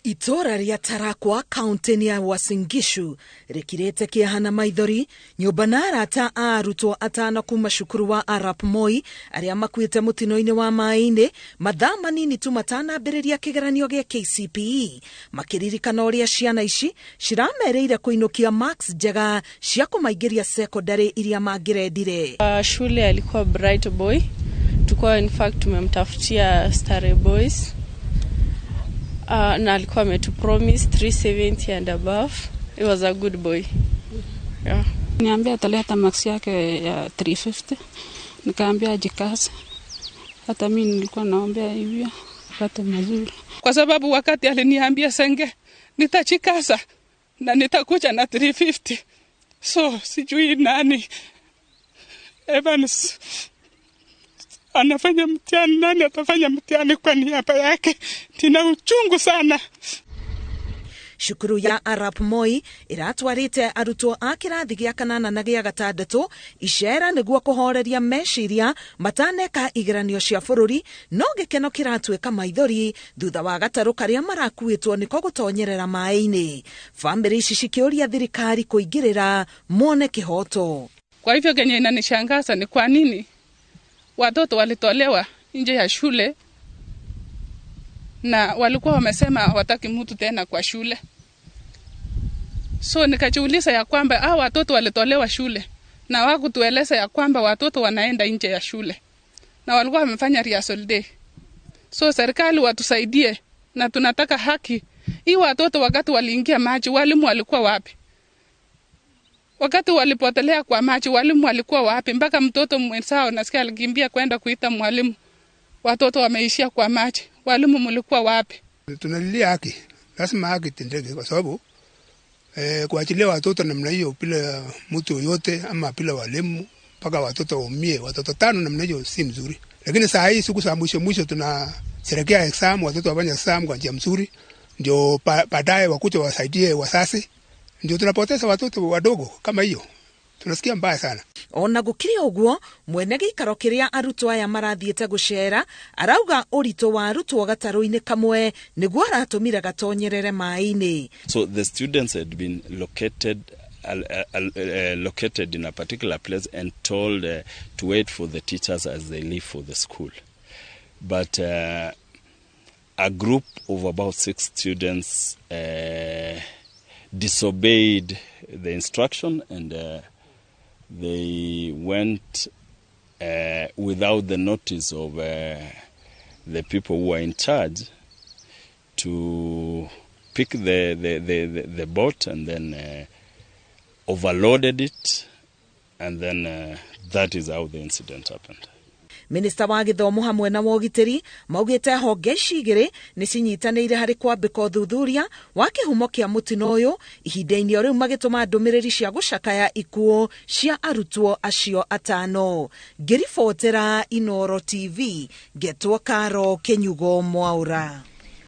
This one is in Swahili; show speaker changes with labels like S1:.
S1: Itora ria Tarakwa kaunti ya Uasin Gishu rikirete kiahana maithori nyumba na arata a arutwo atano kuma cukuru wa Arap Moi aria makuite mutino-ini wa mai-ini mathaa manini tu matanambĩrĩria kigeranio gia KCPE makiririkana uria ciana ici ciramereire kuinukia marks njega cia kumaingĩria secondary iria mangirendire.
S2: Shule alikuwa bright boy, tukua in fact tumemtafutia Star Boys. Na alikuwa ametupromise 370 and above. He was a good boy. Yeah.
S3: Niambia ataleta marks yake ya 350. Nikaambia ajikaze. Hata mimi nilikuwa naombea hivyo apate mazuri.
S4: Kwa sababu wakati aliniambia Senge nitachikaza na nitakuja na 350. So sijui nani Evans anafanya mtihani, nani atafanya mtihani kwa niaba yake. Tina uchungu sana.
S1: Cukuru ya Arap Moi iratwarite arutwo a kirathi gia kanana na gia gatandatu iceera niguo kuhoreria meciria mataneka igeranio cia bururi, no gikeno kiratweka maithori thutha wa gatarũ karia marakuĩtwo niko gutonyerera mai-ini. Family ici cikiuria thirikari kuingirira mone kihoto.
S4: Kwa hivyo kenye inanishangaza ni kwa nini watoto walitolewa nje ya shule na walikuwa wamesema hawataki mtu tena kwa shule. So nikajiuliza ya kwamba hao watoto walitolewa shule na hawakutueleza ya kwamba watoto wanaenda nje ya shule na walikuwa wamefanya rehearsal day. So serikali watusaidie na tunataka haki. Hii watoto wakati waliingia maji walimu walikuwa wapi? Wakati walipotelea kwa maji walimu walikuwa wapi? Mpaka mtoto mwenzao nasikia alikimbia kwenda kuita mwalimu. Watoto wameishia kwa maji. Walimu mlikuwa wapi?
S5: Tunalilia haki. Lazima haki itendeke kwa sababu kuachilia watoto namna hiyo bila mtu yote ama bila walimu mpaka watoto waumie, watoto 5 namna hiyo si mzuri. Lakini saa hii siku za mwisho tunasherehekea exam, watoto wafanye exam kwa njia mzuri ndio baadaye wakuja wasaidie wazazi. Ndio tunapoteza watoto wadogo kama hiyo. Tunasikia mbaya sana.
S1: Ona gukiri uguo mwene gikaro kiria arutwo aya marathiĩte gucera arauga urito wa arutwo gatarũ-inĩ kamwe niguo aratumire gatonyerere mai-ini.
S6: So the students had been located in a particular place and told to wait for the teachers as they leave for the school. But a group of about 6 students disobeyed the instruction and they went without the notice of the people who were in charge to pick the boat and then overloaded it, and then that is how the incident happened.
S1: Minister wa githomo hamwe na wogiteri maugite honge ici igiri ni cinyitanĩire hari kwambika uthuthuria wa kihumo kia mutino uyu ihinda-inĩ riu magituma ndumiriri cia gũcakaya ikuũ cia arutwo acio atano. Ngiribotera Inooro TV, Getwo Karo Kenyugo Mwaura.